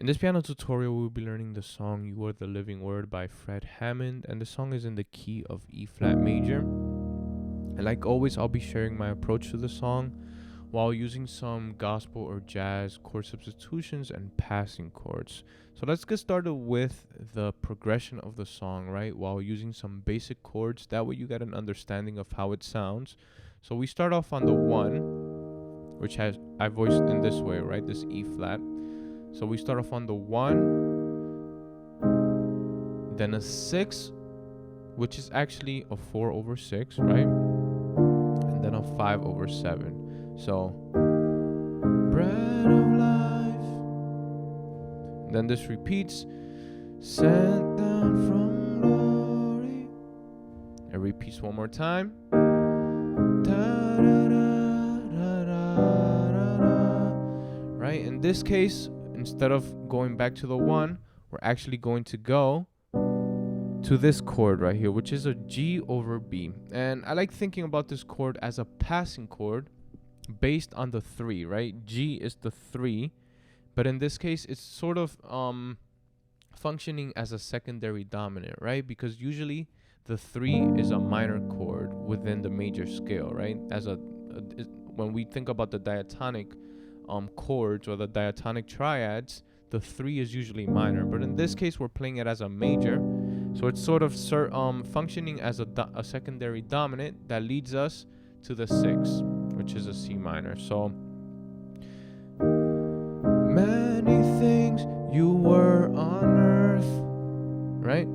In this piano tutorial, we will be learning the song You Are the Living Word by Fred Hammond, and the song is in the key of E flat major. And like always, I'll be sharing my approach to the song while using some gospel or jazz chord substitutions and passing chords. So let's get started with the progression of the song, right? While using some basic chords, that way you get an understanding of how it sounds. So we start off on the 1, which I voiced in this way, right? This E flat. So we start off on the 1, then a 6, which is actually a 4/6, right? And then a 5/7. So, bread of life. And then this repeats, sent down from glory. It repeats one more time. Right? In this case, instead of going back to the 1, we're actually going to go to this chord right here, which is a G over B. And I like thinking about this chord as a passing chord based on the 3, right? G is the 3, but in this case, it's sort of functioning as a secondary dominant, right? Because usually the 3 is a minor chord within the major scale, right? When we think about the diatonic chords or the diatonic triads, the 3 is usually minor, but in this case we're playing it as a major, so it's sort of functioning as a secondary dominant that leads us to the 6, which is a C minor. So many things you were on earth, right?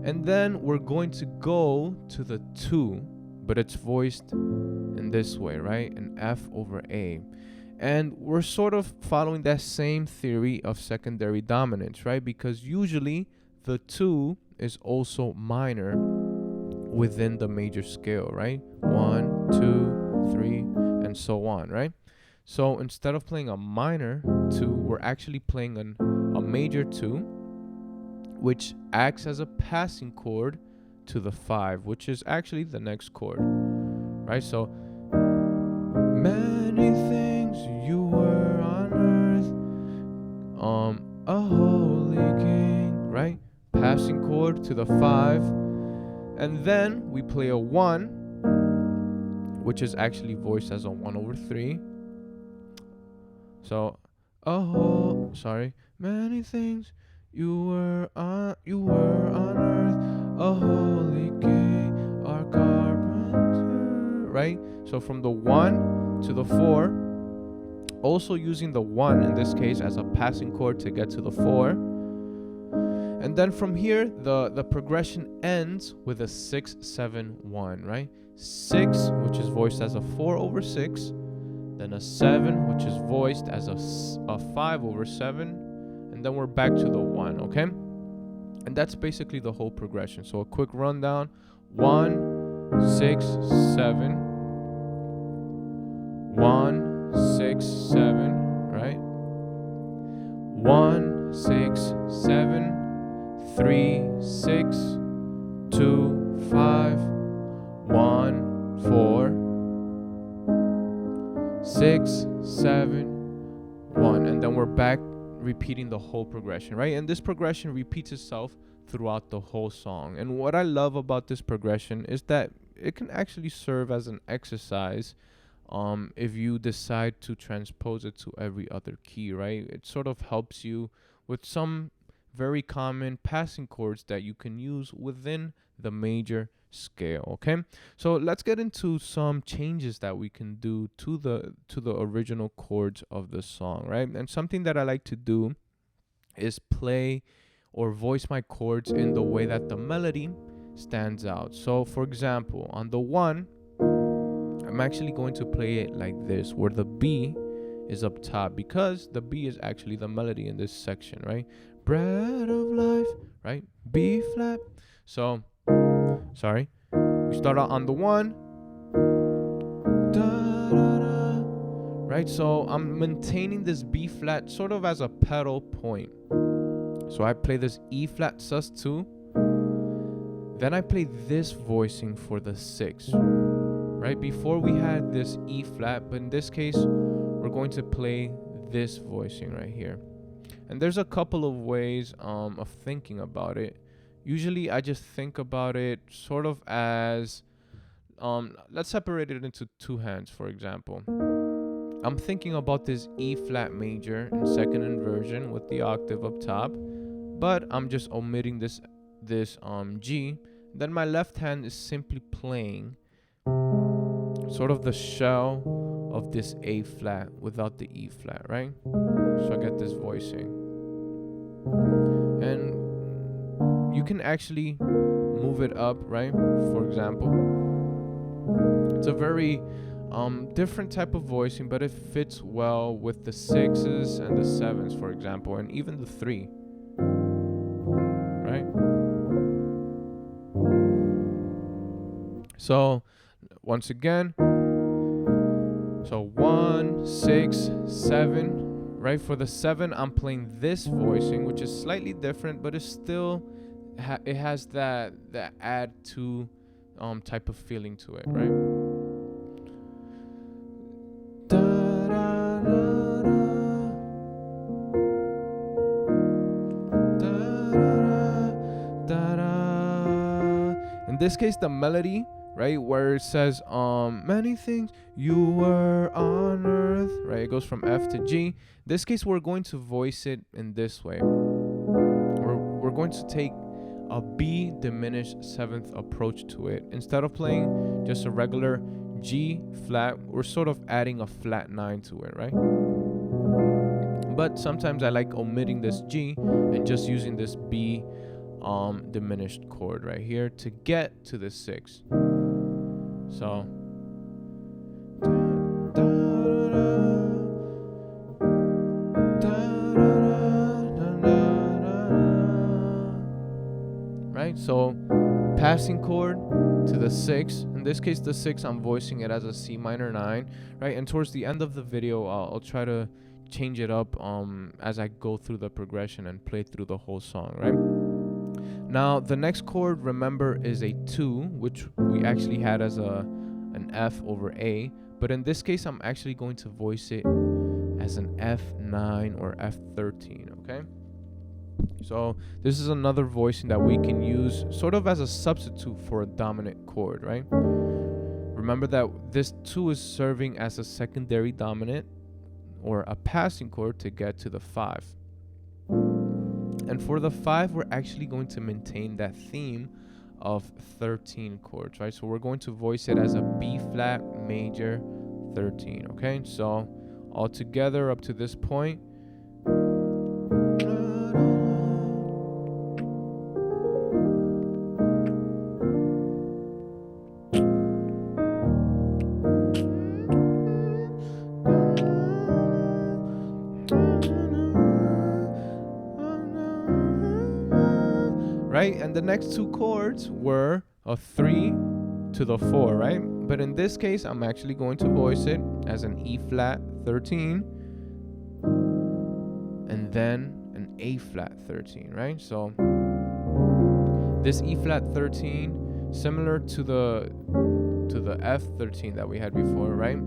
And then we're going to go to the 2, but it's voiced in this way, right? An F over A. And we're sort of following that same theory of secondary dominance, right? Because usually the 2 is also minor within the major scale, right? 1, 2, 3, and so on, right? So instead of playing a minor 2, we're actually playing a major 2, which acts as a passing chord to the 5, which is actually the next chord, right? So many things you were on earth, a holy king, right? Passing chord to the 5, and then we play a 1, which is actually voiced as a 1/3. So, many things you were on earth, a holy king, our carpenter, right? So from the 1 to the 4, also using the 1 in this case as a passing chord to get to the 4. And then from here, the progression ends with a 6/7/1, right? 6, which is voiced as a 4/6, then a 7, which is voiced as a 5/7, and then we're back to the 1, okay? And that's basically the whole progression. So a quick rundown: 1, 6, 7, 1, 6, 7, right? 1, 6, 7, 3, 6, 2, 5, 1, 4, 6, 7, 1, and then we're back repeating the whole progression, right? And this progression repeats itself throughout the whole song. And what I love about this progression is that it can actually serve as an exercise if you decide to transpose it to every other key, right? It sort of helps you with some very common passing chords that you can use within the major scale, okay? So let's get into some changes that we can do to the original chords of the song, right? And something that I like to do is play or voice my chords in the way that the melody stands out. So for example, on the 1, I'm actually going to play it like this, where the B is up top, because the B is actually the melody in this section, right? Bread of life, right? B flat. So, we start out on the 1, da, da, da, right? So I'm maintaining this B flat sort of as a pedal point. So I play this E flat sus2, then I play this voicing for the 6, right? Before we had this E flat, but in this case, we're going to play this voicing right here. And there's a couple of ways of thinking about it. Usually I just think about it sort of as, let's separate it into two hands, for example. I'm thinking about this E flat major in second inversion with the octave up top, but I'm just omitting this G. Then my left hand is simply playing sort of the shell of this A flat without the E flat, right? So I get this voicing. And you can actually move it up, right? For example, it's a very different type of voicing, but it fits well with the 6s and the 7s, for example, and even the 3, right? So once again, so 1, 6, 7, right? For the 7, I'm playing this voicing, which is slightly different, but it's still it has that add to type of feeling to it, right? In this case, the melody, right, where it says many things you were on earth, right, it goes from F to G. In this case, we're going to voice it in this way. We're going to take a B diminished 7th approach to it. Instead of playing just a regular G flat, we're sort of adding a flat 9 to it, right? But sometimes I like omitting this G and just using this B diminished chord right here to get to the 6. So right, so passing chord to the 6. In this case, the 6, I'm voicing it as a C minor 9, right? And towards the end of the video, I'll try to change it up as I go through the progression and play through the whole song, right? Now, the next chord, remember, is a 2, which we actually had as an F over A. But in this case, I'm actually going to voice it as an F9 or F13, okay? So this is another voicing that we can use sort of as a substitute for a dominant chord, right? Remember that this 2 is serving as a secondary dominant or a passing chord to get to the 5. And for the 5, we're actually going to maintain that theme of 13 chords, right? So we're going to voice it as a B flat major 13, okay? So all together up to this point. Right, and the next 2 chords were a 3 to the 4, right? But in this case, I'm actually going to voice it as an E flat 13 and then an A flat 13, right? So this E flat 13, similar to the F 13 that we had before, right?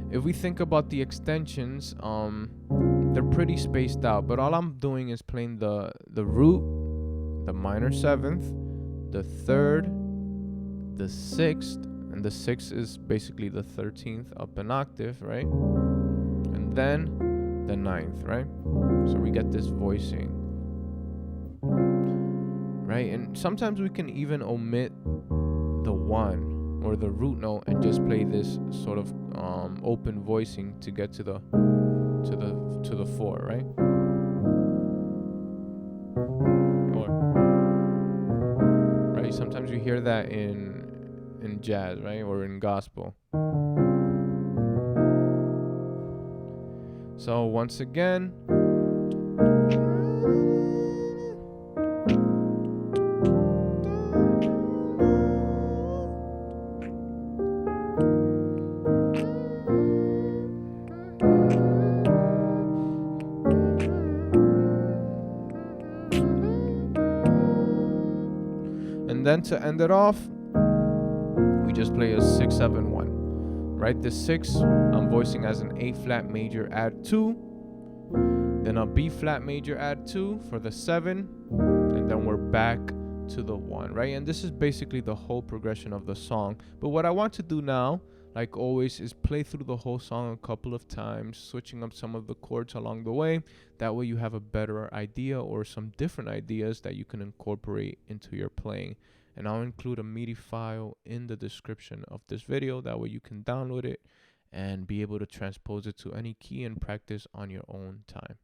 If we think about the extensions, they're pretty spaced out, but all I'm doing is playing the root, the minor 7th, the 3rd, the 6th, and the 6th is basically the 13th up an octave, right? And then the 9th, right? So we get this voicing, right? And sometimes we can even omit the 1 or the root note and just play this sort of open voicing to get to the 4, right? Or right, sometimes you hear that in jazz, right? Or in gospel. So once again, and then to end it off, we just play a 6-7-1, right? The 6 I'm voicing as an A flat major add 2, then a B flat major add 2 for the 7, and then we're back to the 1, right? And this is basically the whole progression of the song. But what I want to do now, like always, is play through the whole song a couple of times, switching up some of the chords along the way. That way you have a better idea or some different ideas that you can incorporate into your playing. And I'll include a MIDI file in the description of this video. That way you can download it and be able to transpose it to any key and practice on your own time.